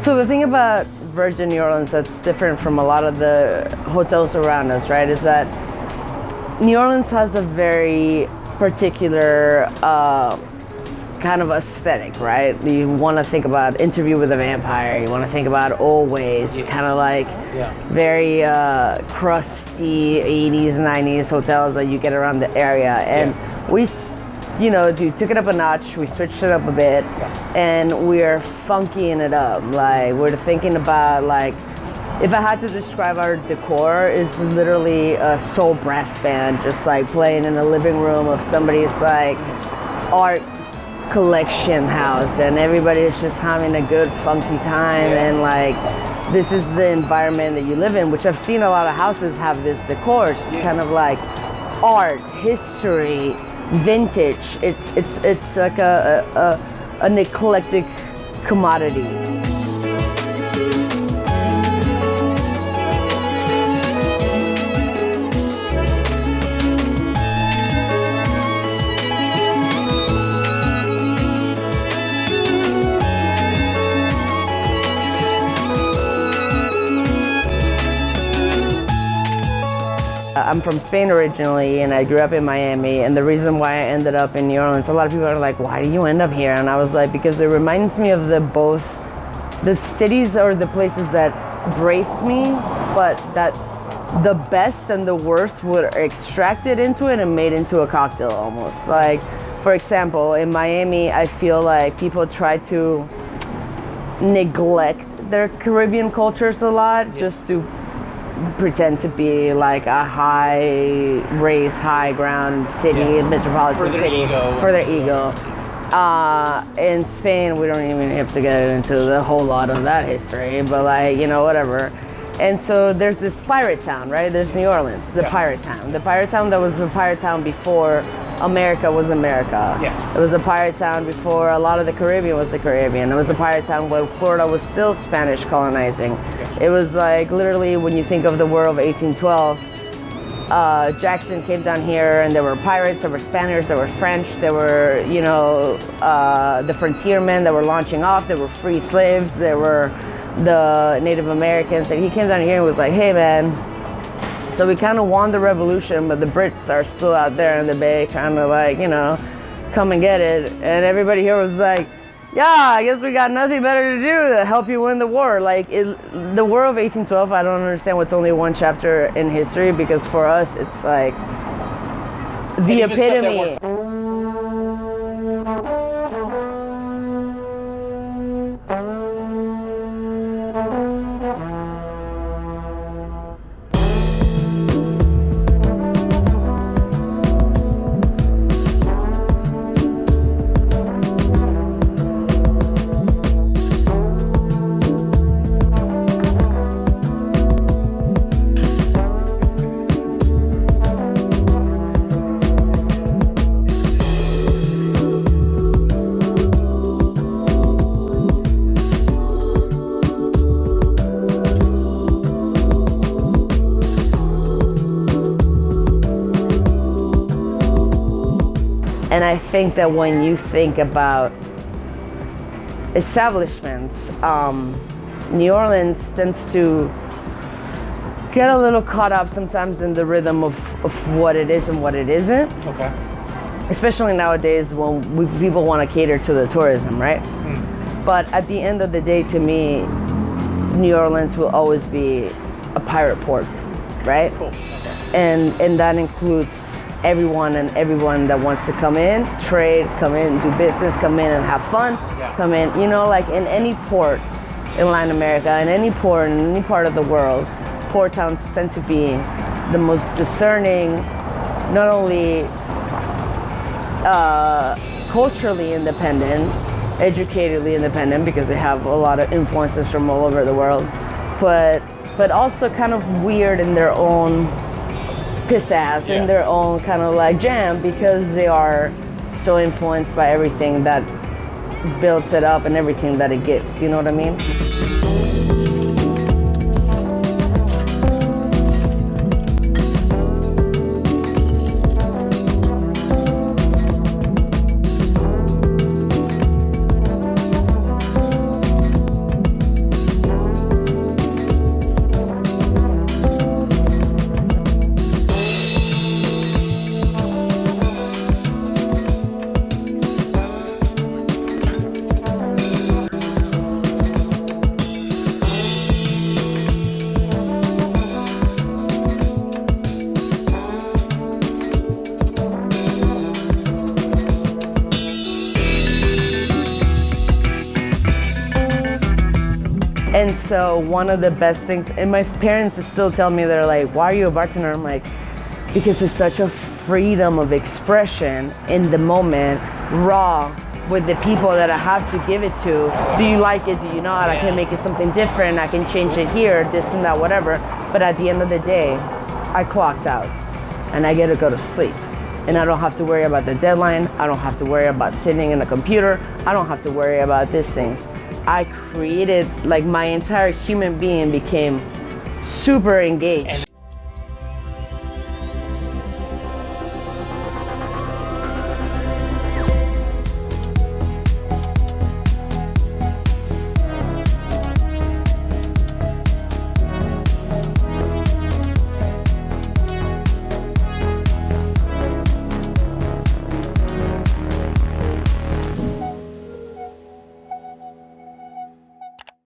So the thing about Virgin New Orleans that's different from a lot of the hotels around us, right, is that New Orleans has a very particular kind of aesthetic, right? You want to think about Interview with a Vampire. You want to think about Always, kind of like very crusty 80s, 90s hotels that you get around the area. And we, took it up a notch. We switched it up a bit, and we're funkying it up. Like, we're thinking about, like, if I had to describe our decor, is literally a soul brass band just like playing in the living room of somebody's like art collection house, and everybody is just having a good funky time. And like, this is the environment that you live in, which I've seen a lot of houses have this decor. It's kind of like art, history, vintage. It's like an eclectic commodity. I'm from Spain originally, and I grew up in Miami, and the reason why I ended up in New Orleans, a lot of people are like, why do you end up here? And I was like, because it reminds me of both the cities or the places that brace me, but that the best and the worst were extracted into it and made into a cocktail almost. Like, for example, in Miami, I feel like people try to neglect their Caribbean cultures a lot just to pretend to be like a high-raised, high-ground city, metropolitan city, for their ego. In Spain, we don't even have to get into the whole lot of that history, but like, whatever. And so there's this pirate town, right? There's New Orleans, the pirate town. The pirate town that was the pirate town before America was America. It was a pirate town before a lot of the Caribbean was the Caribbean. It was a pirate town where Florida was still Spanish colonizing. It was like literally when you think of the War of 1812, Jackson came down here and there were pirates, there were Spaniards, there were French, there were, the frontiermen that were launching off, there were free slaves, there were the Native Americans. And he came down here and was like, hey man, so we kind of won the revolution, but the Brits are still out there in the Bay, kind of like, come and get it. And everybody here was like, yeah, I guess we got nothing better to do to help you win the war. Like, the War of 1812, I don't understand what's only one chapter in history, because for us, it's like the epitome. And I think that when you think about establishments, New Orleans tends to get a little caught up sometimes in the rhythm of what it is and what it isn't. Okay. Especially nowadays when people want to cater to the tourism, right? But at the end of the day, to me, New Orleans will always be a pirate port, right? Cool. Okay. And that includes everyone that wants to come in, trade, come in, do business, come in and have fun, come in, like in any port in Latin America, in any port, in any part of the world, port towns tend to be the most discerning, not only culturally independent, educatedly independent, because they have a lot of influences from all over the world, but also kind of weird in their own pizzazz, in their own kind of like jam, because they are so influenced by everything that builds it up and everything that it gives, you know what I mean? And so one of the best things, and my parents still tell me, they're like, why are you a bartender? I'm like, because it's such a freedom of expression in the moment, raw, with the people that I have to give it to. Do you like it? Do you not? I can make it something different. I can change it here, this and that, whatever. But at the end of the day, I clocked out and I get to go to sleep. And I don't have to worry about the deadline. I don't have to worry about sitting in a computer. I don't have to worry about these things. I created, like, my entire human being became super engaged.